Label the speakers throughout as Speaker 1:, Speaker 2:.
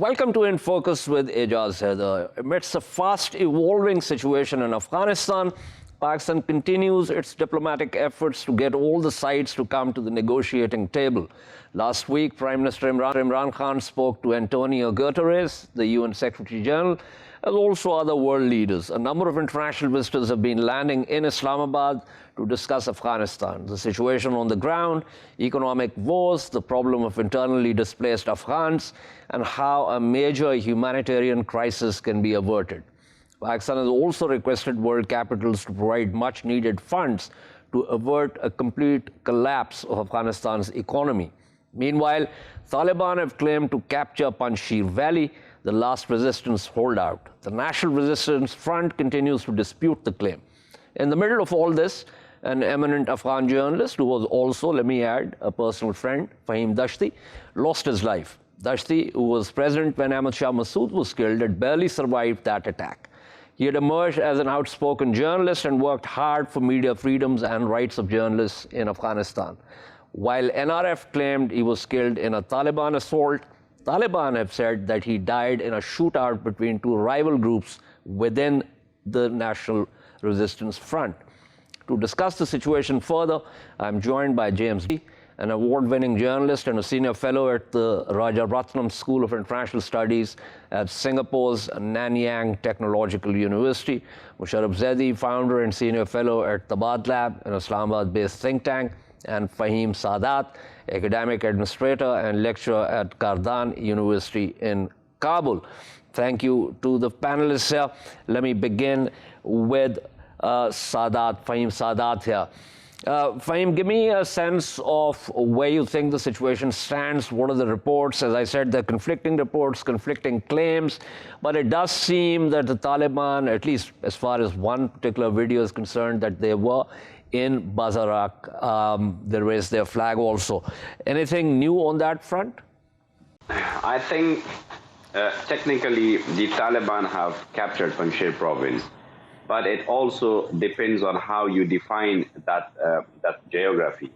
Speaker 1: Welcome to In Focus with Ejaz Haider. Amidst a fast evolving situation in Afghanistan, Pakistan continues its diplomatic efforts to get all the sides to come to the negotiating table. Last week, Prime Minister Imran Khan spoke to Antonio Guterres, the UN Secretary General, as also other world leaders. A number of international visitors have been landing in Islamabad to discuss Afghanistan, the situation on the ground, economic woes, the problem of internally displaced Afghans, and how a major humanitarian crisis can be averted. Pakistan has also requested world capitals to provide much-needed funds to avert a complete collapse of Afghanistan's economy. Meanwhile, Taliban have claimed to capture Panjshir Valley, the last resistance holdout. The National Resistance Front continues to dispute the claim. In the middle of all this, an eminent Afghan journalist, who was also, let me add, a personal friend, Fahim Dashti, lost his life. Dashti, who was present when Ahmad Shah Massoud was killed, had barely survived that attack. He had emerged as an outspoken journalist and worked hard for media freedoms and rights of journalists in Afghanistan. While NRF claimed he was killed in a Taliban assault, Taliban have said that he died in a shootout between two rival groups within the National Resistance Front. To discuss the situation further, I'm joined by James B., an award-winning journalist and a senior fellow at the Rajaratnam School of International Studies at Singapore's Nanyang Technological University, Musharraf Zaidi, founder and senior fellow at Tabad Lab, an Islamabad-based think tank, and Fahim Sadat, academic administrator and lecturer at Kardan University in Kabul. Thank you to the panelists here. Let me begin with Fahim Sadat here. Fahim, give me a sense of where you think the situation stands. What are the reports? As I said, there are conflicting reports, conflicting claims, but it does seem that the Taliban, at least as far as one particular video is concerned, that they were in Bazarak. They raised their flag also. Anything new on that front?
Speaker 2: I think technically the Taliban have captured Panjshir province, but it also depends on how you define that geography.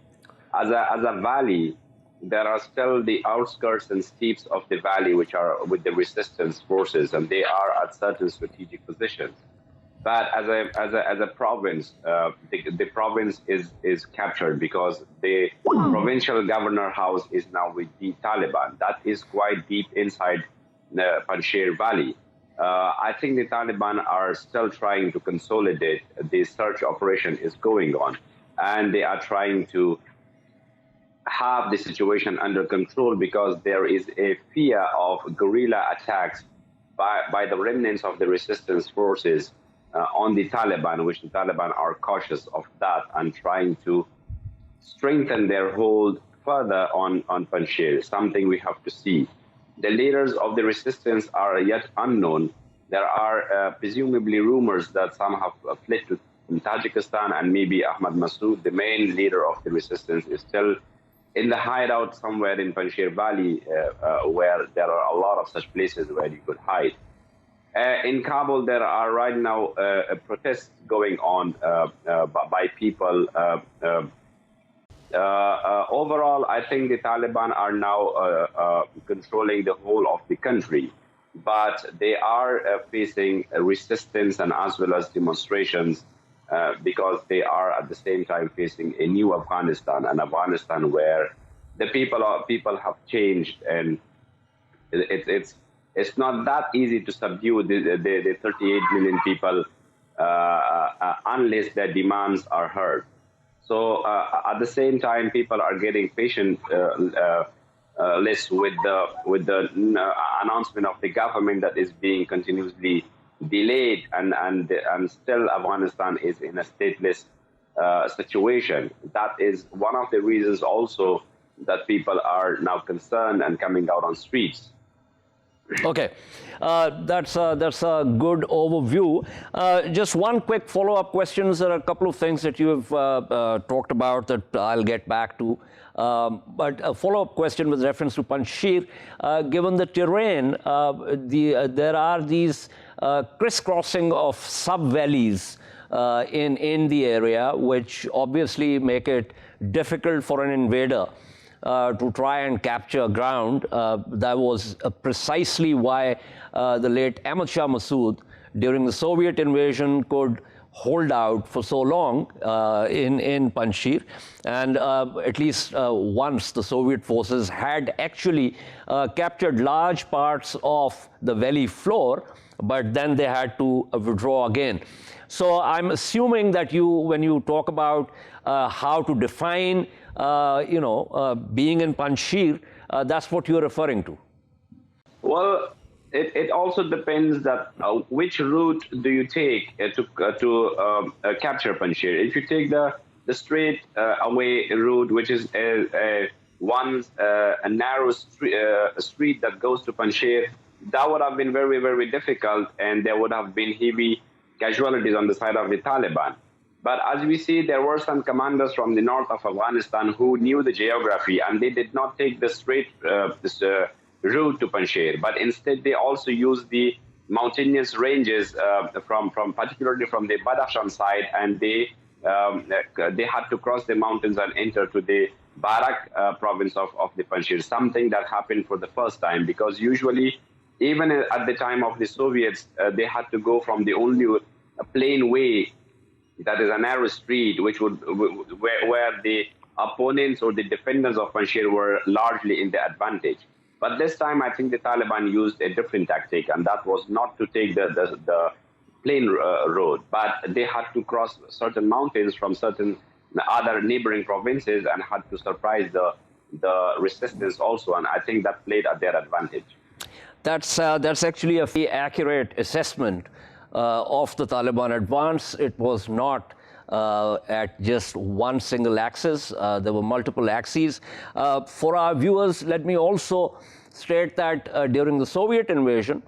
Speaker 2: As a valley, there are still the outskirts and steeps of the valley which are with the resistance forces, and they are at certain strategic positions. But as a province, the province is captured because the provincial governor house is now with the Taliban. That is quite deep inside the Panjshir Valley. I think the Taliban are still trying to consolidate. The search operation is going on, and they are trying to have the situation under control because there is a fear of guerrilla attacks by the remnants of the resistance forces on the Taliban, which the Taliban are cautious of that and trying to strengthen their hold further on Panjshir, something we have to see. The leaders of the resistance are yet unknown. There are presumably rumors that some have fled to Tajikistan, and maybe Ahmad Massoud, the main leader of the resistance, is still in the hideout somewhere in Panjshir Valley, where there are a lot of such places where you could hide. In Kabul, there are right now protests going on by people. Overall, I think the Taliban are now controlling the whole of the country, but they are facing resistance and as well as demonstrations because they are at the same time facing a new Afghanistan, an Afghanistan where the people have changed, and it's not that easy to subdue the 38 million people unless their demands are heard. So at the same time, people are getting patient less with the announcement of the government that is being continuously delayed, and still Afghanistan is in a stateless situation. That is one of the reasons also that people are now concerned and coming out on streets.
Speaker 1: Okay, that's a good overview. Just one quick follow-up question. There are a couple of things that you have talked about that I'll get back to. But a follow-up question with reference to Panjshir. Given the terrain, there are these crisscrossing of sub-valleys in the area, which obviously make it difficult for an invader to try and capture ground. That was precisely why the late Ahmad Shah Massoud, during the Soviet invasion, could hold out for so long in Panjshir. And at least once the Soviet forces had actually captured large parts of the valley floor, but then they had to withdraw again. So I'm assuming that when you talk about how to define, being in Panjshir, that's what you're referring to.
Speaker 2: Well, it also depends that which route do you take to capture Panjshir. If you take the straight away route, which is a narrow street that goes to Panjshir, that would have been very, very difficult, and there would have been heavy casualties on the side of the Taliban. But as we see, there were some commanders from the north of Afghanistan who knew the geography, and they did not take the straight route to Panjshir, but instead they also used the mountainous ranges particularly from the Badakhshan side, and they had to cross the mountains and enter to the Barak province of the Panjshir, something that happened for the first time, because usually, even at the time of the Soviets, they had to go from the only plain way, that is a narrow street, where the opponents or the defenders of Panjshir were largely in the advantage. But this time, I think the Taliban used a different tactic, and that was not to take the plain road, but they had to cross certain mountains from certain other neighboring provinces and had to surprise the resistance also, and I think that played at their advantage.
Speaker 1: That's actually a very accurate assessment of the Taliban advance. It was not at just one single axis. There were multiple axes. For our viewers, let me also state that during the Soviet invasion,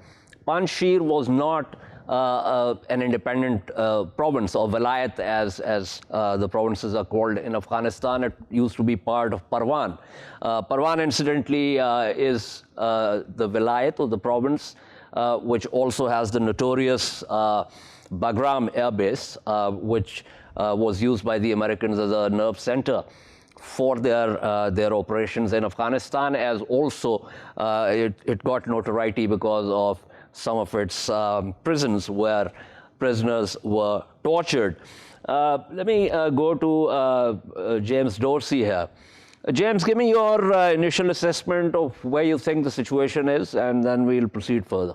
Speaker 1: Panjshir was not an independent province, or vilayat as the provinces are called in Afghanistan. It used to be part of Parwan. Parwan, incidentally, is the vilayat or the province which also has the notorious Bagram Air Base, which was used by the Americans as a nerve center for their operations in Afghanistan, as also it got notoriety because of some of its prisons where prisoners were tortured. Let me go to James Dorsey here. James, give me your initial assessment of where you think the situation is, and then we'll proceed further.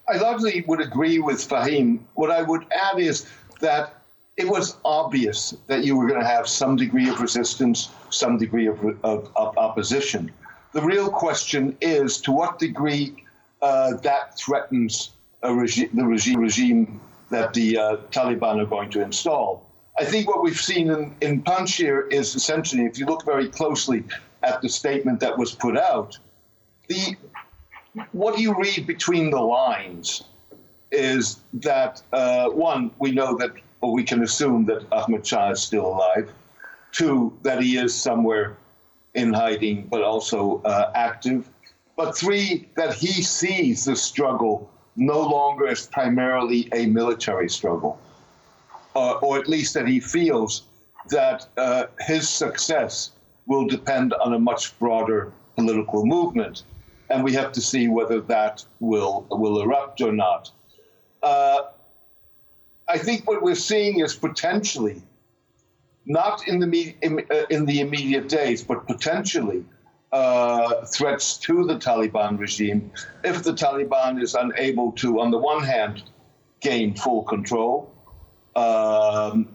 Speaker 3: I largely would agree with Fahim. What I would add is that it was obvious that you were going to have some degree of resistance, some degree of opposition. The real question is to what degree that threatens the regime that the Taliban are going to install. I think what we've seen in Panjshir is essentially, if you look very closely at the statement that was put out, what you read between the lines is that, one, we know that, or we can assume that Ahmad Shah is still alive. Two, that he is somewhere in hiding, but also active. But three, that he sees the struggle no longer as primarily a military struggle, or at least that he feels that his success will depend on a much broader political movement. And we have to see whether that will erupt or not. I think what we're seeing is potentially, not in the immediate days, but potentially threats to the Taliban regime if the Taliban is unable to, on the one hand, gain full control, or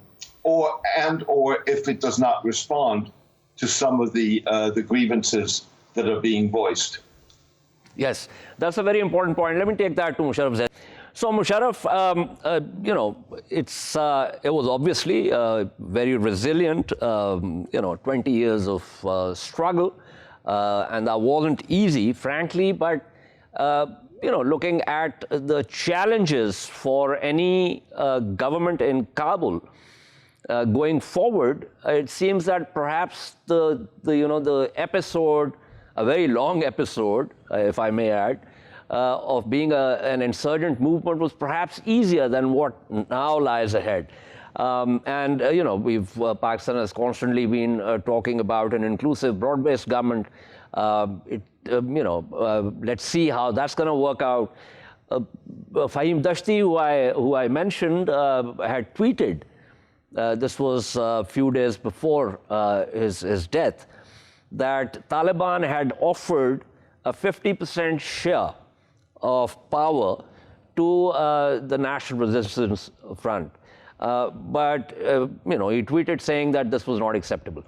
Speaker 3: if it does not respond to some of the grievances that are being voiced.
Speaker 1: Yes, that's a very important point. Let me take that to Musharraf Zaid. So Musharraf, it was obviously very resilient, 20 years of struggle, and that wasn't easy, frankly, but, looking at the challenges for any government in Kabul going forward, it seems that perhaps the episode, a very long episode, if I may add, of being an insurgent movement was perhaps easier than what now lies ahead. Pakistan has constantly been talking about an inclusive, broad-based government. Let's see how that's going to work out. Fahim Dashti, who I mentioned, had tweeted, this was a few days before his death, that Taliban had offered a 50% share of power to the National Resistance Front. But he tweeted saying that this was not acceptable.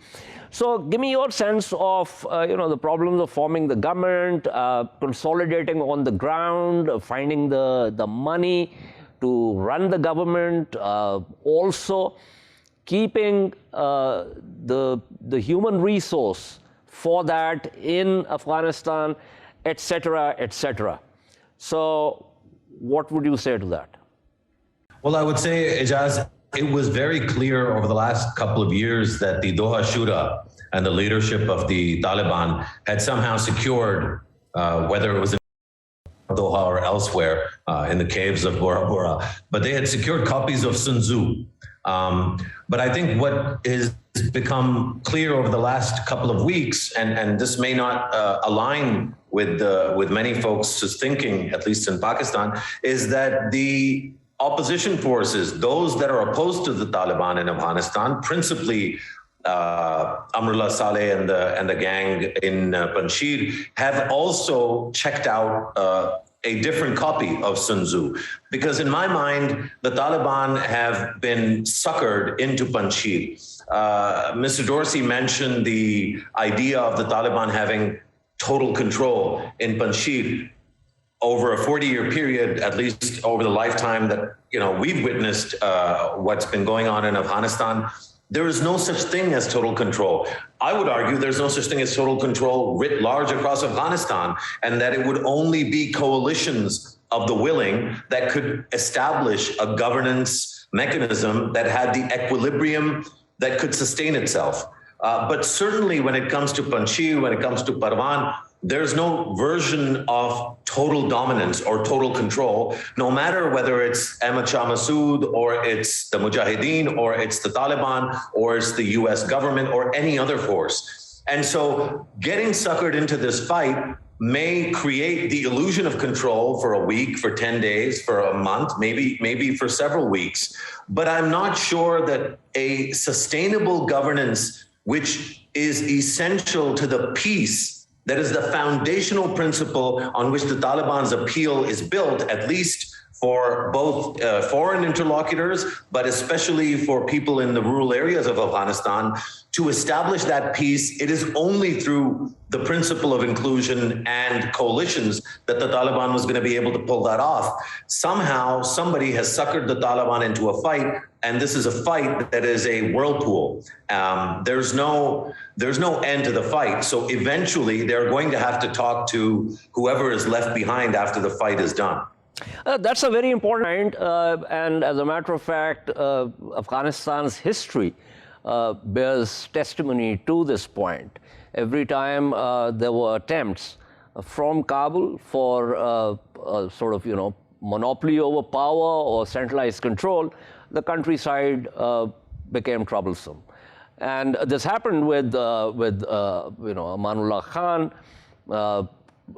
Speaker 1: So give me your sense of, the problems of forming the government, consolidating on the ground, finding the money to run the government, also keeping the human resource for that in Afghanistan, etc., etc. So what would you say to that?
Speaker 4: Well, I would say, Ijaz, it was very clear over the last couple of years that the Doha Shura and the leadership of the Taliban had somehow secured, whether it was in Doha or elsewhere in the caves of Bora Bora, but they had secured copies of Sun Tzu. But I think what has become clear over the last couple of weeks, and this may not align with many folks' thinking, at least in Pakistan, is that the opposition forces, those that are opposed to the Taliban in Afghanistan, principally Amrullah Saleh and the gang in Panjshir, have also checked out a different copy of Sun Tzu. Because in my mind, the Taliban have been suckered into Panjshir. Mr. Dorsey mentioned the idea of the Taliban having total control in Panjshir over a 40-year period, at least over the lifetime that we've witnessed what's been going on in Afghanistan. There is no such thing as total control. I would argue there's no such thing as total control writ large across Afghanistan, and that it would only be coalitions of the willing that could establish a governance mechanism that had the equilibrium that could sustain itself. But certainly when it comes to Panjshir, when it comes to Parwan, there's no version of total dominance or total control, no matter whether it's Ahmad Shah Massoud or it's the Mujahideen or it's the Taliban or it's the US government or any other force. And so getting suckered into this fight may create the illusion of control for a week, for 10 days, for a month, maybe for several weeks. But I'm not sure that a sustainable governance, which is essential to the peace, that is the foundational principle on which the Taliban's appeal is built, at least for both foreign interlocutors, but especially for people in the rural areas of Afghanistan. To establish that peace, it is only through the principle of inclusion and coalitions that the Taliban was going to be able to pull that off. Somehow, somebody has suckered the Taliban into a fight, and this is a fight that is a whirlpool. There's no end to the fight. So eventually, they're going to have to talk to whoever is left behind after the fight is done.
Speaker 1: That's a very important point, and as a matter of fact, Afghanistan's history bears testimony to this point. Every time there were attempts from Kabul for sort of, monopoly over power or centralized control, the countryside became troublesome. And this happened with Amanullah Khan,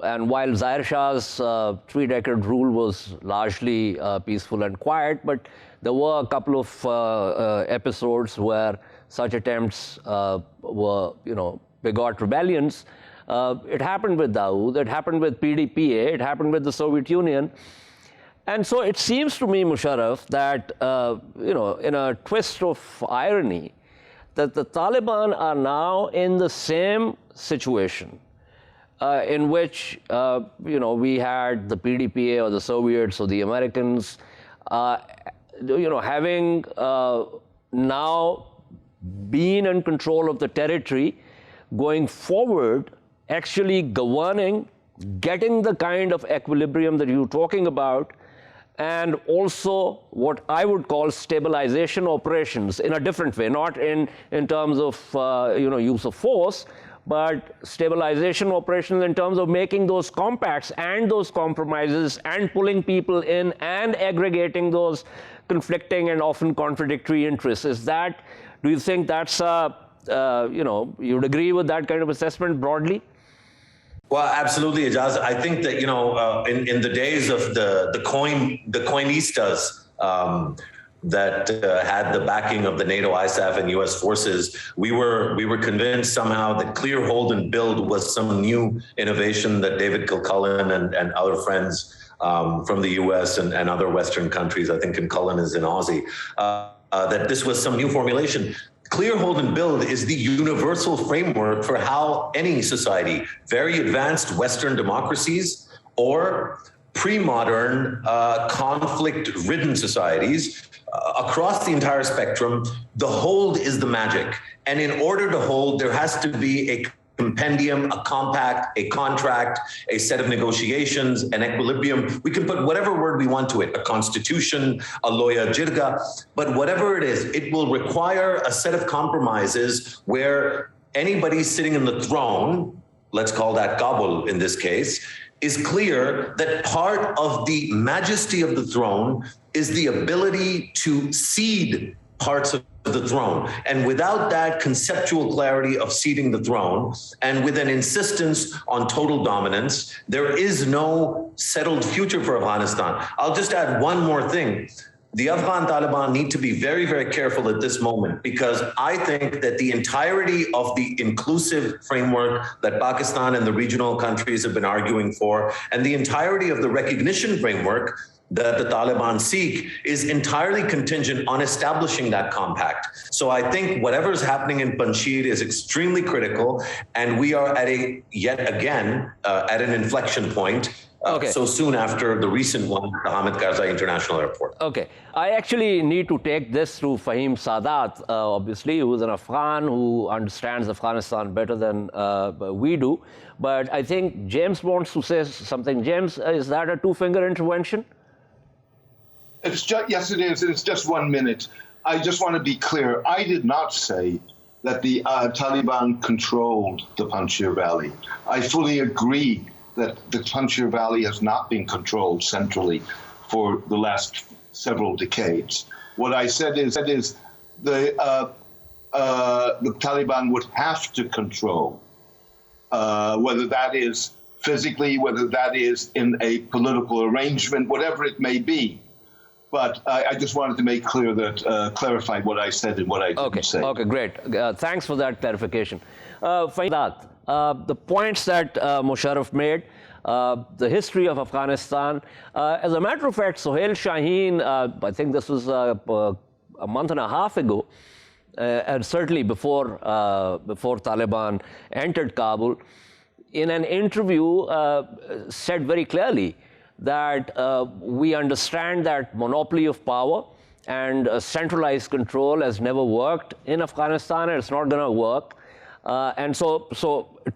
Speaker 1: and while Zahir Shah's 3-decade rule was largely peaceful and quiet, but there were a couple of episodes where such attempts begot rebellions. It happened with Dawood, it happened with PDPA, it happened with the Soviet Union. And so it seems to me, Musharraf, that, in a twist of irony, that the Taliban are now in the same situation in which, we had the PDPA or the Soviets or the Americans, having now been in control of the territory, going forward, actually governing, getting the kind of equilibrium that you're talking about, and also what I would call stabilization operations in a different way, not in terms of use of force, but stabilization operations in terms of making those compacts and those compromises and pulling people in and aggregating those conflicting and often contradictory interests. Do you think that's you'd agree with that kind of assessment broadly?
Speaker 4: Well, absolutely, Ijaz. I think that, in the days of the coinistas that had the backing of the NATO, ISAF, and U.S. forces, we were convinced somehow that clear, hold, and build was some new innovation that David Kilcullen and other friends from the U.S. and other Western countries, I think Kilcullen is in Aussie, that this was some new formulation. Clear, hold, and build is the universal framework for how any society, very advanced Western democracies or pre-modern conflict-ridden societies, across the entire spectrum, the hold is the magic. And in order to hold, there has to be a compendium, a compact, a contract, a set of negotiations, an equilibrium. We can put whatever word we want to it, a constitution, a loya jirga, but whatever it is, it will require a set of compromises where anybody sitting in the throne, let's call that Kabul in this case, is clear that part of the majesty of the throne is the ability to cede parts of the throne. And without that conceptual clarity of ceding the throne, and with an insistence on total dominance, there is no settled future for Afghanistan. I'll just add one more thing. The Afghan Taliban need to be very, very careful at this moment, because I think that the entirety of the inclusive framework that Pakistan and the regional countries have been arguing for, and the entirety of the recognition framework that the Taliban seek, is entirely contingent on establishing that compact. So I think whatever is happening in Panjshir is extremely critical, and we are yet again at an inflection point. So soon after the recent one, the Hamid Karzai International Airport.
Speaker 1: Okay. I actually need to take this to Fahim Sadat, obviously, who is an Afghan who understands Afghanistan better than we do. But I think James wants to say something. James, is that a two-finger intervention?
Speaker 3: Yes, it is. It's just 1 minute. I just want to be clear. I did not say that the Taliban controlled the Panjshir Valley. I fully agree that the Panjshir Valley has not been controlled centrally for the last several decades. What I said is the Taliban would have to control, whether that is physically, whether that is in a political arrangement, whatever it may be. But I just wanted to make clear that, clarify what I said and what I didn't say.
Speaker 1: Okay, great. Thanks for that clarification. The points that Musharraf made, the history of Afghanistan. As a matter of fact, Sohail Shaheen, I think this was a month and a half ago, and certainly before Taliban entered Kabul, in an interview said very clearly that we understand that monopoly of power and centralized control has never worked in Afghanistan, and it's not going to work. And so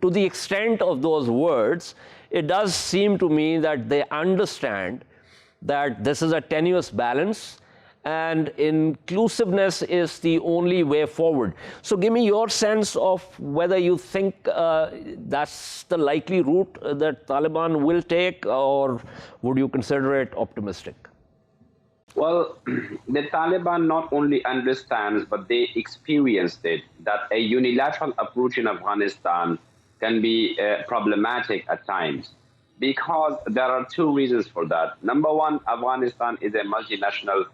Speaker 1: to the extent of those words, it does seem to me that they understand that this is a tenuous balance and inclusiveness is the only way forward. So give me your sense of whether you think that's the likely route that Taliban will take, or would you consider it optimistic?
Speaker 2: Well, the Taliban not only understands, but they experienced it, that a unilateral approach in Afghanistan can be problematic at times, because there are two reasons for that. Number one, Afghanistan is a multinational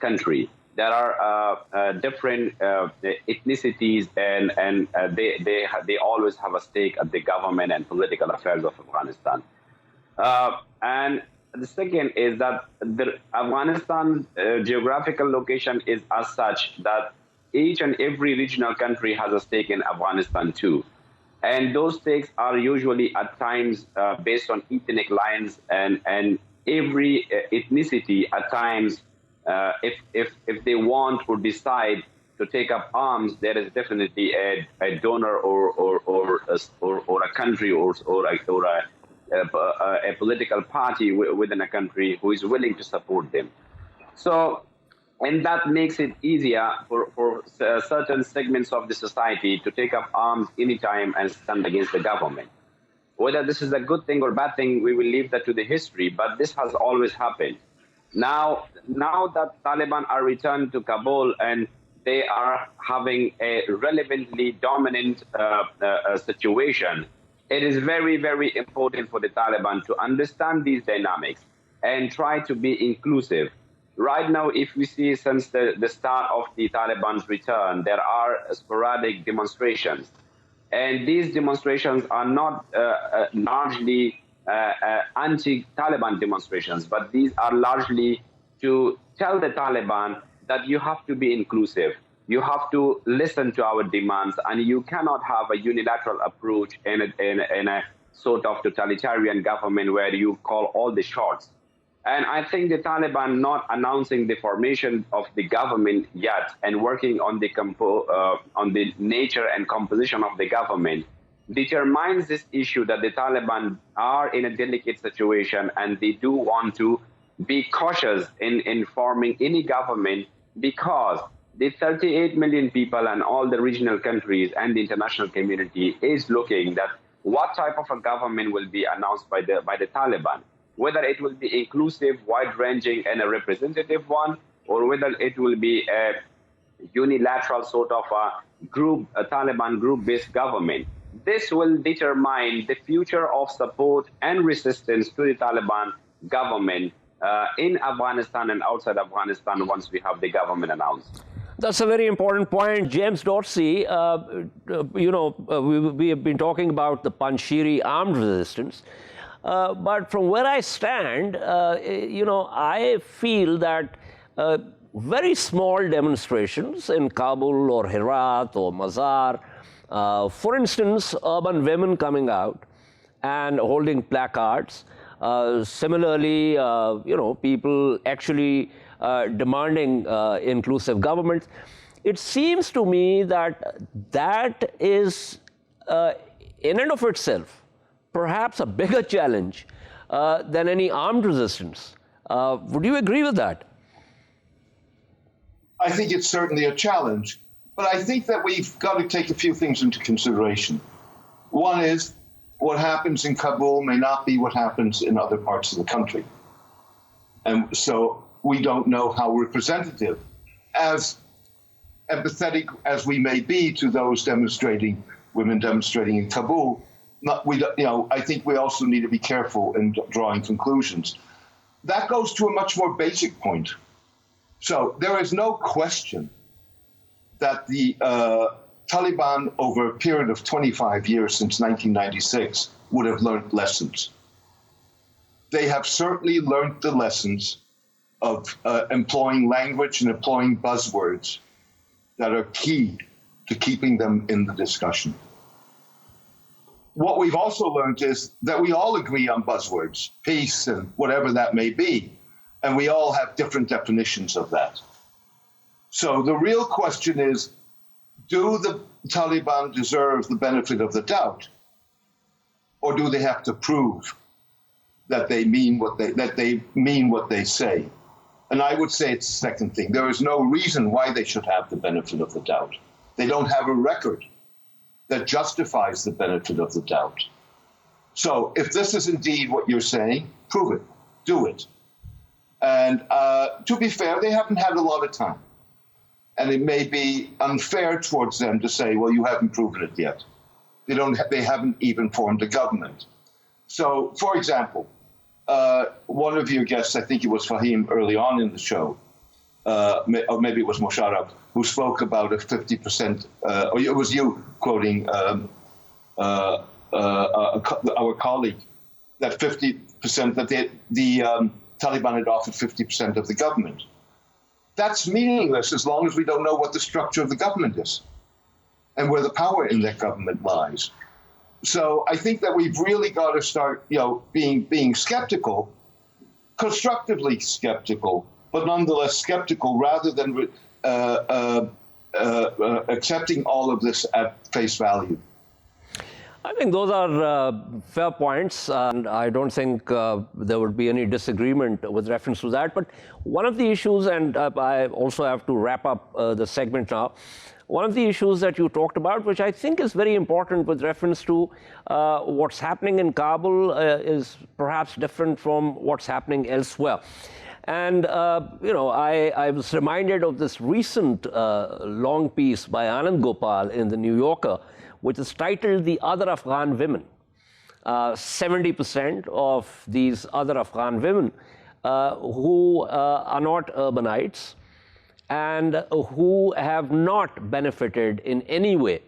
Speaker 2: country. There are different ethnicities, and they always have a stake at the government and political affairs of Afghanistan. And the second is that the Afghanistan geographical location is as such that each and every regional country has a stake in Afghanistan too. And those stakes are usually at times based on ethnic lines, and every ethnicity at times, if they want or decide to take up arms, there is definitely a donor or a country or a political party within a country who is willing to support them. So, and that makes it easier for certain segments of the society to take up arms anytime and stand against the government. Whether this is a good thing or bad thing, we will leave that to the history, but this has always happened. Now that Taliban are returned to Kabul and they are having a relevantly dominant situation, it is very, very important for the Taliban to understand these dynamics and try to be inclusive. Right now, if we see since the start of the Taliban's return, there are sporadic demonstrations. And these demonstrations are not largely anti-Taliban demonstrations, but these are largely to tell the Taliban that you have to be inclusive. You have to listen to our demands, and you cannot have a unilateral approach in a sort of totalitarian government where you call all the shots. And I think the Taliban not announcing the formation of the government yet and working on the nature and composition of the government determines this issue that the Taliban are in a delicate situation and they do want to be cautious in forming any government, because the 38 million people and all the regional countries and the international community is looking at what type of a government will be announced by the Taliban. Whether it will be inclusive, wide-ranging, and a representative one, or whether it will be a unilateral sort of a Taliban group-based government. This will determine the future of support and resistance to the Taliban government in Afghanistan and outside Afghanistan once we have the government announced.
Speaker 1: That's a very important point. James Dorsey, we have been talking about the Panjshiri armed resistance. But from where I stand, I feel that very small demonstrations in Kabul or Herat or Mazar, for instance, urban women coming out and holding placards. Similarly, people actually demanding inclusive governments. It seems to me that is, in and of itself, perhaps a bigger challenge than any armed resistance. Would you agree with that?
Speaker 3: I think it's certainly a challenge, but I think that we've got to take a few things into consideration. One is what happens in Kabul may not be what happens in other parts of the country. And so we don't know how representative, as empathetic as we may be to those women demonstrating in Kabul. I think we also need to be careful in drawing conclusions. That goes to a much more basic point. So there is no question that the Taliban, over a period of 25 years since 1996, would have learned lessons. They have certainly learned the lessons of employing language and employing buzzwords that are key to keeping them in the discussion. What we've also learned is that we all agree on buzzwords, peace and whatever that may be, and we all have different definitions of that. So the real question is, do the Taliban deserve the benefit of the doubt, or do they have to prove that they mean what they say? And I would say it's the second thing. There is no reason why they should have the benefit of the doubt. They don't have a record that justifies the benefit of the doubt. So if this is indeed what you're saying, prove it, do it. And to be fair, they haven't had a lot of time. And it may be unfair towards them to say, well, you haven't proven it yet. They haven't even formed a government. So, for example, one of your guests, I think it was Fahim early on in the show, or maybe it was Mosharraf, who spoke about a 50%, or it was you quoting our colleague, that 50%, that the Taliban had offered 50% of the government. That's meaningless as long as we don't know what the structure of the government is and where the power in that government lies. So I think that we've really got to start, being skeptical, constructively skeptical, but nonetheless skeptical, rather than accepting all of this at face value.
Speaker 1: I think those are fair points, and I don't think there would be any disagreement with reference to that. But one of the issues, and I also have to wrap up the segment now, one of the issues that you talked about, which I think is very important with reference to what's happening in Kabul, is perhaps different from what's happening elsewhere. And, I was reminded of this recent long piece by Anand Gopal in the New Yorker, which is titled The Other Afghan Women. 70% of these other Afghan women who are not urbanites and who have not benefited in any way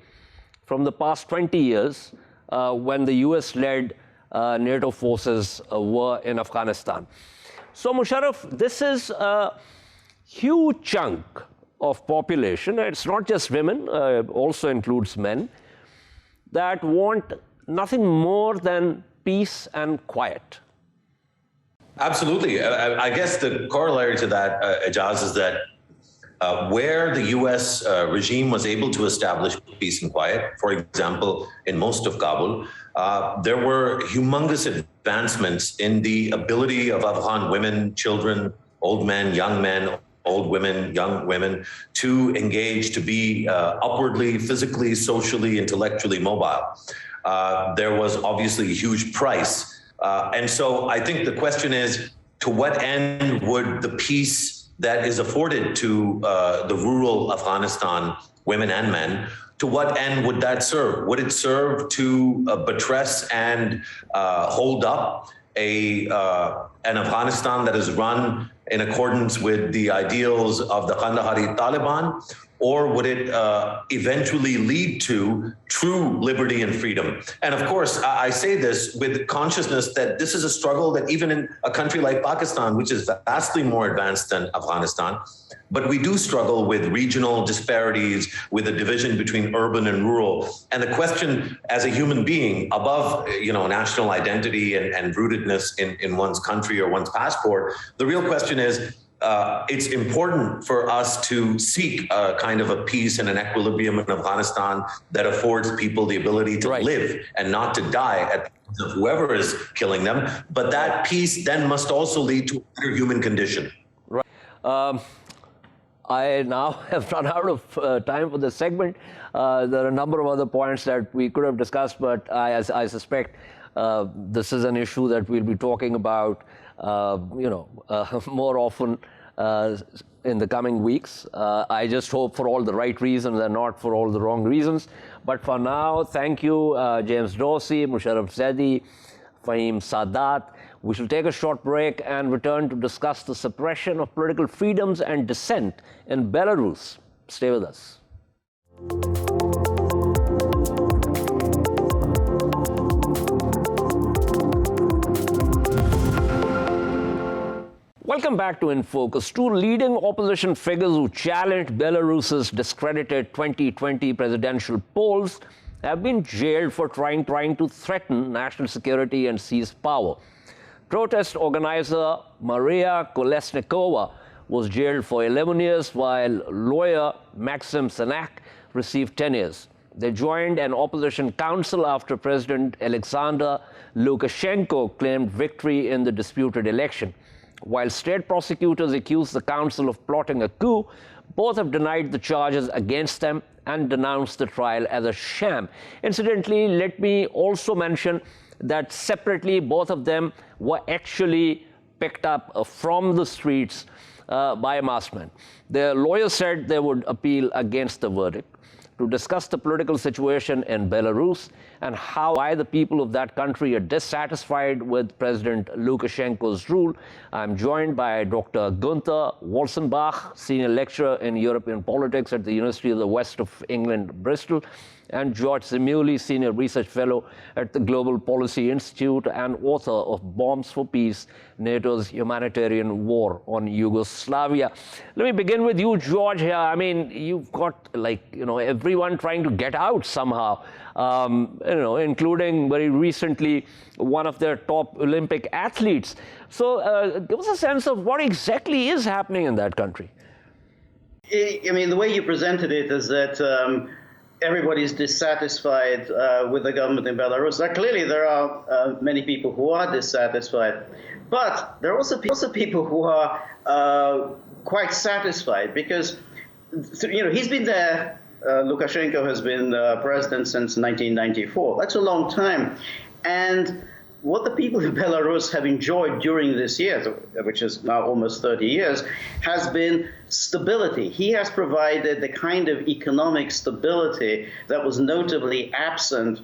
Speaker 1: from the past 20 years when the US-led NATO forces were in Afghanistan. So, Musharraf, this is a huge chunk of population. It's not just women, it also includes men, that want nothing more than peace and quiet.
Speaker 4: Absolutely. I guess the corollary to that, Ijaz, is that where the U.S. Regime was able to establish peace and quiet, for example, in most of Kabul, there were humongous advancements in the ability of Afghan women, children, old men, old women, young women, to engage, to be upwardly, physically, socially, intellectually mobile. There was obviously a huge price. And so I think the question is, to what end would the peace that is afforded to the rural Afghanistan women and men, to what end would that serve? Would it serve to buttress and hold up an Afghanistan that is run in accordance with the ideals of the Kandahari Taliban? Or would it eventually lead to true liberty and freedom? And of course, I say this with consciousness that this is a struggle that even in a country like Pakistan, which is vastly more advanced than Afghanistan, but we do struggle with regional disparities, with a division between urban and rural. And the question as a human being, above national identity and rootedness in one's country or one's passport, the real question is, it's important for us to seek a kind of a peace and an equilibrium in Afghanistan that affords people the ability to live and not to die at the hands of whoever is killing them. But that peace then must also lead to a better human condition.
Speaker 1: Right. I now have run out of time for this segment. There are a number of other points that we could have discussed, but I suspect this is an issue that we'll be talking about more often in the coming weeks. I just hope for all the right reasons and not for all the wrong reasons. But for now, thank you, James Dorsey, Musharraf Zaidi, Fahim Sadat. We shall take a short break and return to discuss the suppression of political freedoms and dissent in Belarus. Stay with us. Welcome back to In Focus. Two leading opposition figures who challenged Belarus's discredited 2020 presidential polls have been jailed for trying to threaten national security and seize power. Protest organizer Maria Kolesnikova was jailed for 11 years, while lawyer Maxim Sanak received 10 years. They joined an opposition council after President Alexander Lukashenko claimed victory in the disputed election. While state prosecutors accused the council of plotting a coup, both have denied the charges against them and denounced the trial as a sham. Incidentally, let me also mention that separately, both of them were actually picked up from the streets by masked men. Their lawyers said they would appeal against the verdict. To discuss the political situation in Belarus and why the people of that country are dissatisfied with President Lukashenko's rule, I'm joined by Dr. Gunther Wolzenbach, senior lecturer in European politics at the University of the West of England, Bristol, and George Zimuli, senior research fellow at the Global Policy Institute and author of Bombs for Peace, NATO's Humanitarian War on Yugoslavia. Let me begin with you, George, here. I mean, you've got, everyone trying to get out somehow, including very recently one of their top Olympic athletes. So give us a sense of what exactly is happening in that country.
Speaker 5: I mean, the way you presented it is that everybody's dissatisfied with the government in Belarus. Clearly, there are many people who are dissatisfied, but there are also people who are quite satisfied because, he's been there. Lukashenko has been president since 1994. That's a long time, and what the people in Belarus have enjoyed during this year, which is now almost 30 years, has been stability. He has provided the kind of economic stability that was notably absent,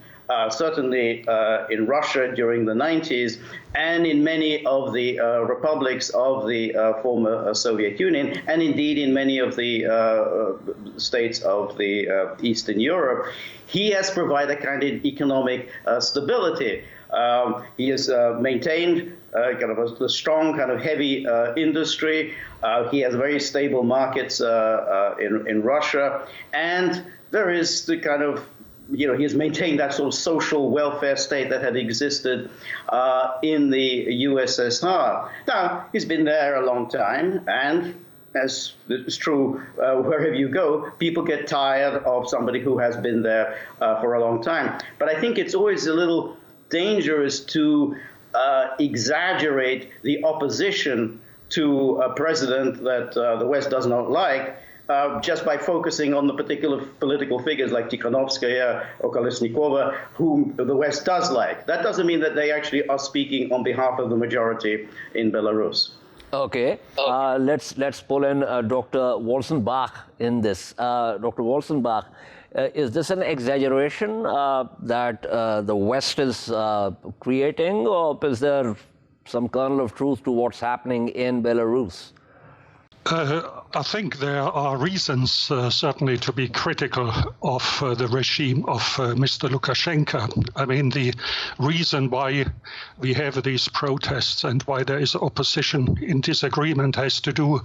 Speaker 5: certainly in Russia during the 90s, and in many of the republics of the former Soviet Union, and indeed in many of the states of the Eastern Europe. He has provided a kind of economic stability. He has maintained kind of a strong, kind of heavy industry. He has very stable markets in Russia, and there is the kind of, he has maintained that sort of social welfare state that had existed in the USSR. Now, he's been there a long time, and as is true wherever you go, people get tired of somebody who has been there for a long time. But I think it's always a little dangerous to exaggerate the opposition to a president that the West does not like, just by focusing on the particular political figures like Tikhanovskaya or Kolesnikova, whom the West does like. That doesn't mean that they actually are speaking on behalf of the majority in Belarus.
Speaker 1: Okay, let's pull in Dr. Wolzenbach in this. Dr. Wolzenbach, is this an exaggeration that the West is creating, or is there some kernel of truth to what's happening in Belarus?
Speaker 6: I think there are reasons certainly to be critical of the regime of Mr. Lukashenko. I mean, the reason why we have these protests and why there is opposition in disagreement has to do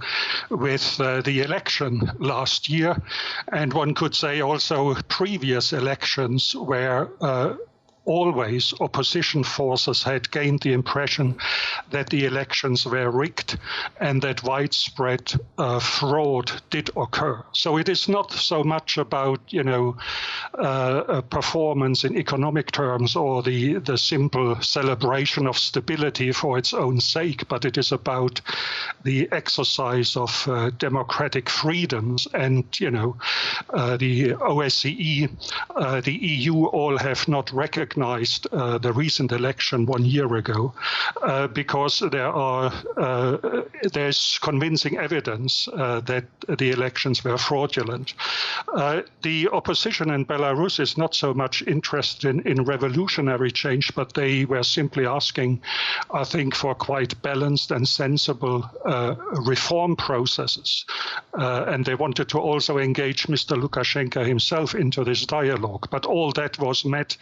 Speaker 6: with the election last year, and one could say also previous elections where always opposition forces had gained the impression that the elections were rigged and that widespread fraud did occur. So it is not so much about, performance in economic terms or the simple celebration of stability for its own sake, but it is about the exercise of democratic freedoms. And, the OSCE, the EU all have not recognized the recent election 1 year ago because there's convincing evidence that the elections were fraudulent. The opposition in Belarus is not so much interested in revolutionary change, but they were simply asking, I think, for quite balanced and sensible reform processes. And they wanted to also engage Mr. Lukashenko himself into this dialogue. But all that was met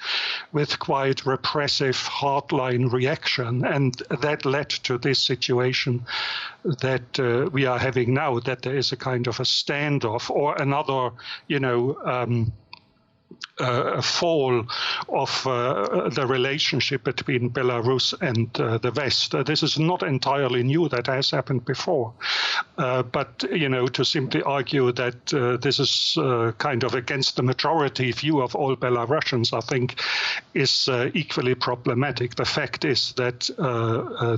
Speaker 6: with quite repressive hardline reaction, and that led to this situation that we are having now, that there is a kind of a standoff or another, fall of the relationship between Belarus and the West. This is not entirely new. That has happened before. But, to simply argue that this is kind of against the majority view of all Belarusians, I think, is equally problematic. The fact is that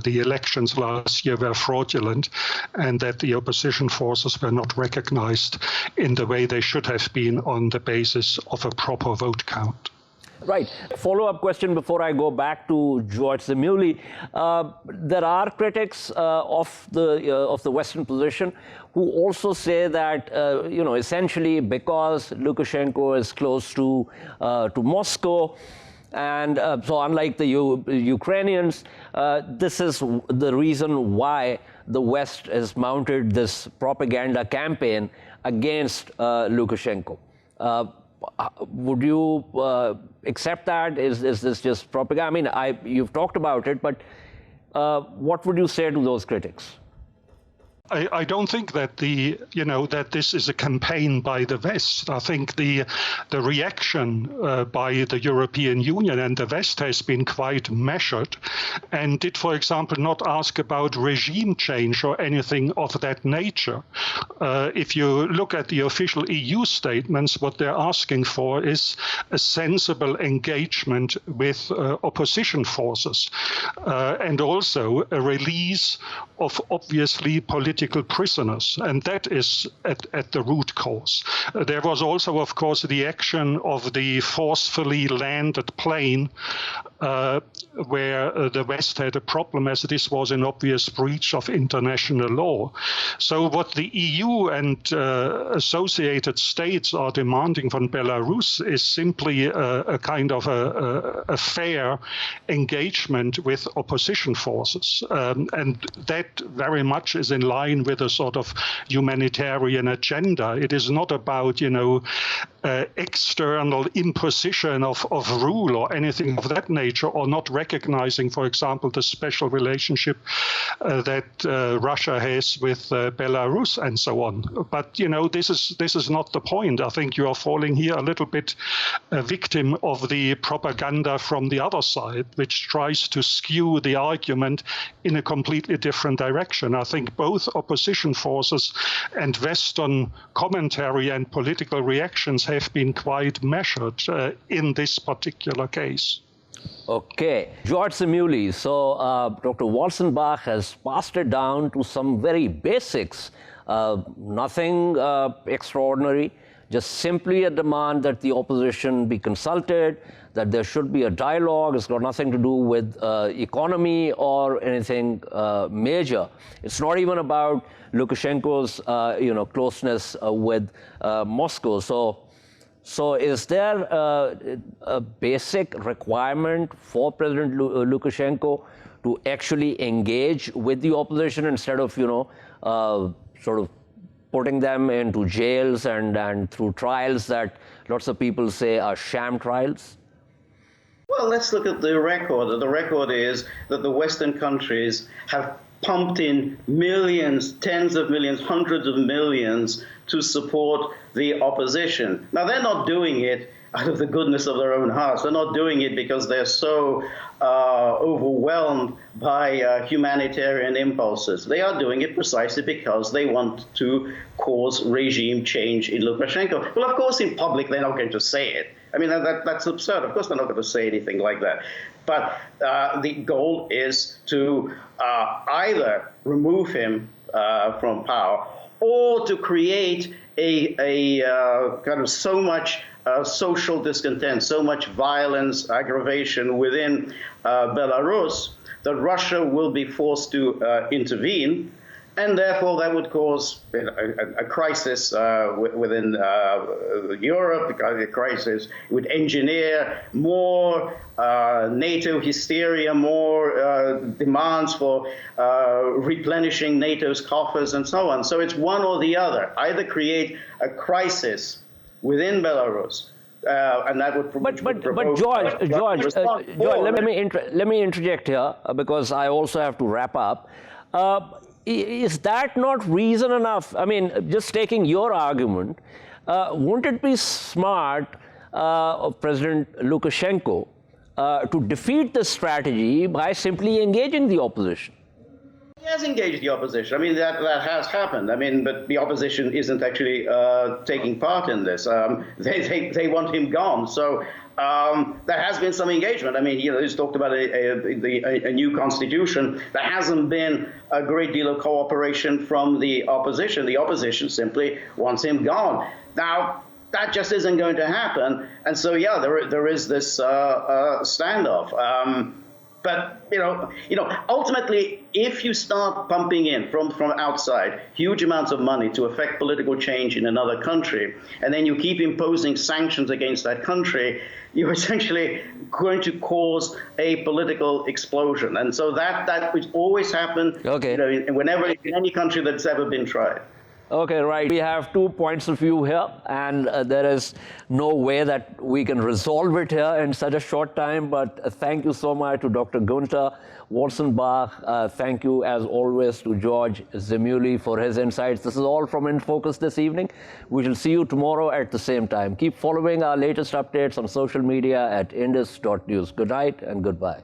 Speaker 6: the elections last year were fraudulent and that the opposition forces were not recognized in the way they should have been on the basis of a proper vote count.
Speaker 1: Right. Follow-up question before I go back to George Zamuli. There are critics of the Western position who also say that essentially because Lukashenko is close to Moscow, and so unlike the Ukrainians, this is the reason why the West has mounted this propaganda campaign against Lukashenko. Would you accept that? Is this just propaganda? I mean, you've talked about it, but what would you say to those critics?
Speaker 6: I don't think that that this is a campaign by the West. I think the reaction by the European Union and the West has been quite measured, and did, for example, not ask about regime change or anything of that nature. If you look at the official EU statements, what they're asking for is a sensible engagement with opposition forces, and also a release of obviously political prisoners, and that is at the root cause. There was also, of course, the action of the forcefully landed plane, where the West had a problem, as this was an obvious breach of international law. So what the EU and associated states are demanding from Belarus is simply a kind of a fair engagement with opposition forces. And that very much is in line with a sort of humanitarian agenda. It is not about, external imposition of rule or anything of that nature, or not recognizing, for example, the special relationship that Russia has with Belarus and so on. But, this is not the point. I think you are falling here a little bit a victim of the propaganda from the other side, which tries to skew the argument in a completely different direction. I think both opposition forces and Western commentary and political reactions have been quite measured in this particular case.
Speaker 1: Okay, George Zemuli. So Dr. Walzenbach has passed it down to some very basics, nothing extraordinary, just simply a demand that the opposition be consulted, that there should be a dialogue. It's got nothing to do with economy or anything major. It's not even about Lukashenko's closeness with Moscow. So is there a basic requirement for President Lukashenko to actually engage with the opposition instead of, sort of putting them into jails and through trials that lots of people say are sham trials?
Speaker 5: Well, let's look at the record. The record is that the Western countries have pumped in millions, tens of millions, hundreds of millions to support the opposition. Now, they're not doing it out of the goodness of their own hearts. They're not doing it because they're so overwhelmed by humanitarian impulses. They are doing it precisely because they want to cause regime change in Lukashenko. Well, of course, in public, they're not going to say it. I mean, that's absurd. Of course, they're not going to say anything like that. But the goal is to either remove him from power or to create a kind of so much social discontent, so much violence, aggravation within Belarus that Russia will be forced to intervene. And therefore, that would cause a crisis within Europe, a crisis. It would engineer more NATO hysteria, more demands for replenishing NATO's coffers and so on. So it's one or the other. Either create a crisis within Belarus, and that would
Speaker 1: But George, let me interject here because I also have to wrap up. Is that not reason enough? I mean, just taking your argument, wouldn't it be smart of President Lukashenko to defeat this strategy by simply engaging the opposition?
Speaker 5: He has engaged the opposition. I mean, that has happened. I mean, but the opposition isn't actually taking part in this. They want him gone. So there has been some engagement. I mean, he's talked about a new constitution. There hasn't been a great deal of cooperation from the opposition. The opposition simply wants him gone. Now, that just isn't going to happen. And so, yeah, there is this standoff. But ultimately, if you start pumping in from outside huge amounts of money to affect political change in another country, and then you keep imposing sanctions against that country, you're essentially going to cause a political explosion. And so that would always happen.
Speaker 1: Okay.
Speaker 5: Whenever in any country that's ever been tried.
Speaker 1: Okay, right. We have 2 points of view here, and there is no way that we can resolve it here in such a short time. But thank you so much to Dr. Gunther Walzenbach. Thank you, as always, to George Zemuli for his insights. This is all from In Focus this evening. We shall see you tomorrow at the same time. Keep following our latest updates on social media at indus.news. Good night and goodbye.